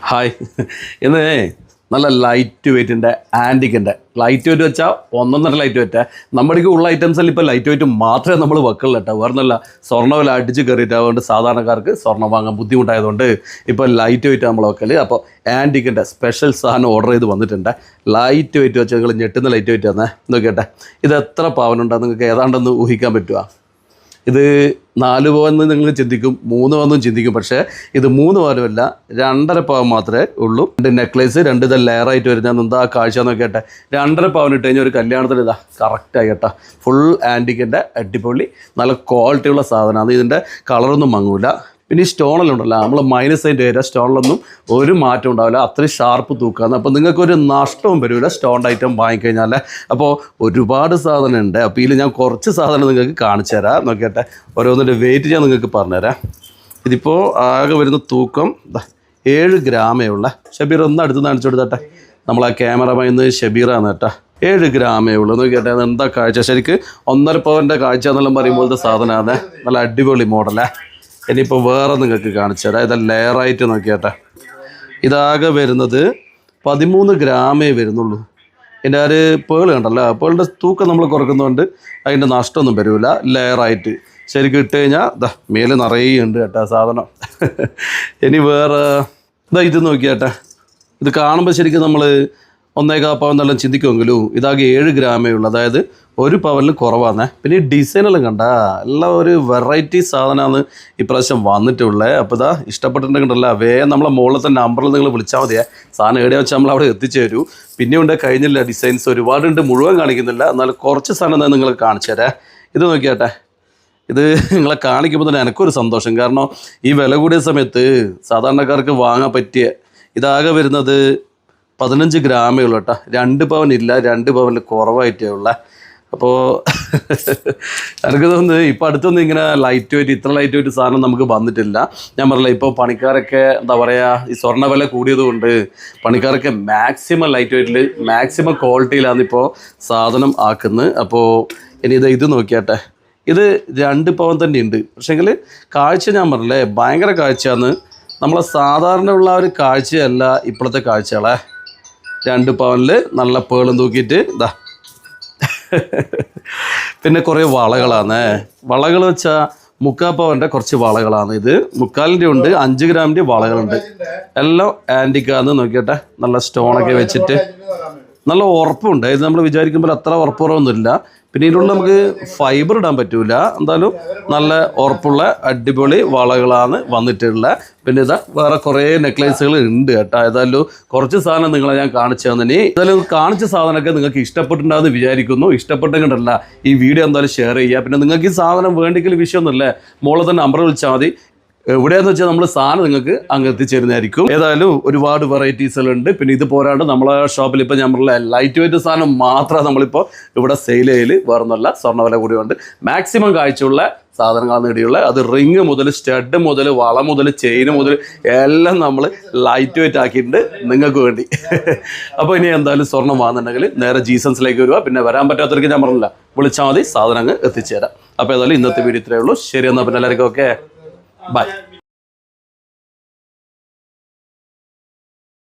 Hi ഇന്ന് നല്ല light വെയ്റ്റിൻ്റെ ആൻറ്റിക്കിൻ്റെ light weight വെച്ചാൽ 1.5 ലൈറ്റ് വെയിറ്റ് നമ്മുടെ ഉള്ള ഐറ്റംസിൽ ഇപ്പോൾ ലൈറ്റ് വെയിറ്റ് മാത്രമേ നമ്മൾ വെക്കുള്ളൂ കേട്ടോ. വേറെ നല്ല സ്വർണ്ണവില അടിച്ച് കയറിയിട്ട് അതുകൊണ്ട് സാധാരണക്കാർക്ക് സ്വർണ്ണം വാങ്ങാൻ ബുദ്ധിമുട്ടായതുകൊണ്ട് ഇപ്പോൾ ലൈറ്റ് വെയിറ്റ് നമ്മൾ വെക്കൽ. അപ്പോൾ ആൻറ്റിക്കിൻ്റെ സ്പെഷ്യൽ സാധനം ഓർഡർ ചെയ്ത് വന്നിട്ടുണ്ട്. ലൈറ്റ് വെയിറ്റ് വെച്ച് നിങ്ങൾ ഞെട്ടുന്ന ലൈറ്റ് വെയിറ്റ് തന്നെ നോക്കിയട്ടെ. ഇത് എത്ര പവനുണ്ടോ നിങ്ങൾക്ക് ഏതാണ്ടെന്ന് ഊഹിക്കാൻ പറ്റുക? ഇത് 4 പവൻ നിങ്ങൾ ചിന്തിക്കും, 3 പവനും ചിന്തിക്കും. പക്ഷേ ഇത് 3 പവനുമല്ല, 2.5 പവൻ മാത്രമേ ഉള്ളൂ. 2 നെക്ലേസ് 2 ഇത് ലെയറായിട്ട് വരുന്ന എന്താ കാഴ്ച നോക്കിയട്ടെ. 2.5 പവൻ ഇട്ട് കഴിഞ്ഞാൽ ഒരു കല്യാണത്തിന് ഇതാ കറക്റ്റായി കേട്ടോ. ഫുൾ ആൻറ്റിക്കിൻ്റെ അടിപൊളി നല്ല ക്വാളിറ്റിയുള്ള സാധനമാണ്. ഇതിൻ്റെ കളറൊന്നും മങ്ങൂല. പിന്നെ ഈ സ്റ്റോണെല്ലാം ഉണ്ടല്ലോ, നമ്മൾ -8 വരെ സ്റ്റോണിലൊന്നും ഒരു മാറ്റം ഉണ്ടാവില്ല. അത്രയും ഷാർപ്പ് തൂക്കാന്ന്. അപ്പോൾ നിങ്ങൾക്കൊരു നഷ്ടവും വരില്ല സ്റ്റോൺ ഐറ്റം വാങ്ങിക്കഴിഞ്ഞാൽ. അപ്പോൾ ഒരുപാട് സാധനം ഉണ്ട്. അപ്പോൾ ഇതിൽ ഞാൻ കുറച്ച് സാധനം നിങ്ങൾക്ക് കാണിച്ചു തരാം. നോക്കിയട്ടെ, ഓരോന്നിൻ്റെ വെയിറ്റ് ഞാൻ നിങ്ങൾക്ക് പറഞ്ഞുതരാം. ഇതിപ്പോൾ ആകെ വരുന്ന തൂക്കം 7 ഗ്രാമേ ഉള്ള. ഷബീർ ഒന്ന് അടുത്ത് കാണിച്ചു കൊടുത്തട്ടെ. നമ്മളാ ക്യാമറമാൻ ഇന്ന് ഷബീറാണ് കേട്ടോ. 7 ഗ്രാമേ ഉള്ളൂ. നോക്കിയട്ടെ, എന്താ കാഴ്ച. ശരിക്ക് 1.5 പവൻ്റെ കാഴ്ച എന്നെല്ലാം പറയുമ്പോഴത്തെ സാധനമാണ്. നല്ല അടിപൊളി മോഡലേ. ഇനിയിപ്പോൾ വേറെ നിങ്ങൾക്ക് കാണിച്ചു തരാം. ഇത് ലെയറായിട്ട് നോക്കിയാട്ടെ. ഇതാകെ വരുന്നത് 13 ഗ്രാമേ വരുന്നുള്ളൂ. ഇതിൻ്റെ ഒരു പേൾ കണ്ടല്ലോ, പേളിൻ്റെ തൂക്കം നമ്മൾ കുറയ്ക്കുന്നതുകൊണ്ട് അതിൻ്റെ നഷ്ടമൊന്നും വരില്ല. ലെയറായിട്ട് ശരിക്കും ഇട്ട് കഴിഞ്ഞാൽ മേലെ നിറയെ ഉണ്ട് കേട്ടോ സാധനം. ഇനി വേറെ ഇത് നോക്കിയാട്ടെ. ഇത് കാണുമ്പോൾ ശരിക്കും നമ്മൾ 1.25 പവൻ എന്നെല്ലാം ചിന്തിക്കുമെങ്കിലും ഇതാകെ 7 ഗ്രാമേ ഉള്ളൂ. അതായത് 1 പവനിൽ കുറവാണ്. പിന്നെ ഈ ഡിസൈനെല്ലാം കണ്ട എല്ലാം ഒരു വെറൈറ്റി സാധനമാണ് ഇപ്രാവശ്യം വന്നിട്ടുള്ളത്. അപ്പോൾ ഇതാ ഇഷ്ടപ്പെട്ടിട്ടുണ്ടെങ്കിലല്ല വേഗം നമ്മളെ മുകളിലത്തെ നമ്പറിൽ നിങ്ങൾ വിളിച്ചാൽ മതിയേ. സാധനം എവിടെ വെച്ചാൽ നമ്മൾ അവിടെ എത്തിച്ചു തരൂ. പിന്നെ ഉണ്ട് കഴിഞ്ഞില്ല ഡിസൈൻസ് ഒരുപാടുണ്ട്, മുഴുവൻ കാണിക്കുന്നില്ല. എന്നാൽ കുറച്ച് സാധനം നിങ്ങൾ കാണിച്ചു തരാം. ഇത് നോക്കിയാട്ടെ. ഇത് നിങ്ങളെ കാണിക്കുമ്പോൾ തന്നെ എനിക്കൊരു സന്തോഷം. കാരണം ഈ വില കൂടിയ സമയത്ത് സാധാരണക്കാർക്ക് വാങ്ങാൻ പറ്റിയ ഇതാകെ വരുന്നത് 15 ഗ്രാമേ ഉള്ളൂ കേട്ടോ. 2 പവൻ ഇല്ല, 2 പവനിൽ കുറവായിട്ടേ ഉള്ള. അപ്പോൾ എനിക്ക് തോന്നുന്നത് ഇപ്പം അടുത്തൊന്നും ഇങ്ങനെ ലൈറ്റ് വെയിറ്റ് ഇത്ര ലൈറ്റ് വെയിറ്റ് സാധനം നമുക്ക് വന്നിട്ടില്ല. ഞാൻ പറഞ്ഞില്ല, ഇപ്പോൾ പണിക്കാരൊക്കെ എന്താ പറയുക, ഈ സ്വർണ്ണ വില കൂടിയതുകൊണ്ട് പണിക്കാരൊക്കെ മാക്സിമം ലൈറ്റ് വെയിറ്റിൽ മാക്സിമം ക്വാളിറ്റിയിലാണ് ഇപ്പോൾ സാധനം ആക്കുന്നത്. അപ്പോൾ ഇനി ഇത് നോക്കിയാട്ടെ. ഇത് 2 പവൻ തന്നെ ഉണ്ട്. പക്ഷേങ്കിൽ കാഴ്ച ഞാൻ പറഞ്ഞില്ലേ ഭയങ്കര കാഴ്ചയാണ്. നമ്മളെ സാധാരണ ഉള്ള ഒരു കാഴ്ചയല്ല ഇപ്പോഴത്തെ കാഴ്ചകളെ. 2 പവനിൽ നല്ല പേളും തൂക്കിയിട്ട് ഇതാ. പിന്നെ കുറേ വളകളാണ്. വളകൾ വെച്ചാൽ 3/4 പവൻ്റെ കുറച്ച് വളകളാണ്. ഇത് 3/4 ഉണ്ട്, 5 ഗ്രാമിൻ്റെ വളകളുണ്ട്. എല്ലാം ആൻറ്റിക്കാന്ന് നോക്കിയട്ടെ. നല്ല സ്റ്റോണൊക്കെ വെച്ചിട്ട് നല്ല ഉറപ്പുണ്ട്. ഇത് നമ്മൾ വിചാരിക്കുമ്പോൾ അത്ര ഉറപ്പുറവൊന്നുമില്ല. പിന്നെ ഇതിനുള്ള നമുക്ക് ഫൈബർ ഇടാൻ പറ്റൂല. എന്തായാലും നല്ല ഉറപ്പുള്ള അടിപൊളി വളകളാണ് വന്നിട്ടുള്ളത്. പിന്നെ ഇതാ വേറെ കുറേ നെക്ലേസുകൾ ഉണ്ട് കേട്ടോ. ഏതായാലും കുറച്ച് സാധനം നിങ്ങളെ ഞാൻ കാണിച്ചു തന്നെ. ഏതായാലും കാണിച്ച സാധനമൊക്കെ നിങ്ങൾക്ക് ഇഷ്ടപ്പെട്ടിട്ടുണ്ടാകുമെന്ന് വിചാരിക്കുന്നു. ഇഷ്ടപ്പെട്ടെങ്കിലല്ല ഈ വീഡിയോ എന്തായാലും ഷെയർ ചെയ്യുക. പിന്നെ നിങ്ങൾക്ക് ഈ സാധനം വേണ്ടെങ്കിൽ വിഷയമൊന്നുമില്ലേ, മോളെ തന്നെ നമ്പർ വിളിച്ചാൽ മതി. എവിടെയാന്ന് വെച്ചാൽ നമ്മൾ സാധനം നിങ്ങൾക്ക് അങ്ങ് എത്തിച്ചേരുന്നതായിരിക്കും. ഏതായാലും ഒരുപാട് വെറൈറ്റീസുകളുണ്ട്. പിന്നെ ഇത് പോരാണ്ട് നമ്മളെ ഷോപ്പിൽ ഇപ്പോൾ ഞാൻ പറഞ്ഞ ലൈറ്റ് വെയിറ്റ് സാധനം മാത്രമേ നമ്മളിപ്പോൾ ഇവിടെ സെയിൽ ചെയ്യൽ. വേറൊന്നുമല്ല, സ്വർണ്ണവില കൂടിയുണ്ട്. മാക്സിമം കാഴ്ചയുള്ള സാധനങ്ങളാണ് നേടിയുള്ളത്. അത് റിങ് മുതൽ സ്റ്റഡ് മുതൽ വള മുതൽ ചെയിൻ മുതൽ എല്ലാം നമ്മൾ ലൈറ്റ് വെയിറ്റ് ആക്കിയിട്ടുണ്ട് നിങ്ങൾക്ക് വേണ്ടി. അപ്പോൾ ഇനി എന്തായാലും സ്വർണ്ണം വാങ്ങുന്നുണ്ടെങ്കിൽ നേരെ ജീസൻസിലേക്ക് വരിക. പിന്നെ വരാൻ പറ്റാത്തവർക്ക് ഞാൻ പറഞ്ഞില്ല, വിളിച്ചാൽ മതി, സാധനം അങ്ങ് എത്തിച്ചേരാം. അപ്പോൾ ഏതായാലും ഇന്നത്തെ വീഡിയോ ഇത്രയേ ഉള്ളൂ. ശരി, എന്നാൽ പിന്നെ എല്ലാവർക്കും ഓക്കെ, ബൈ.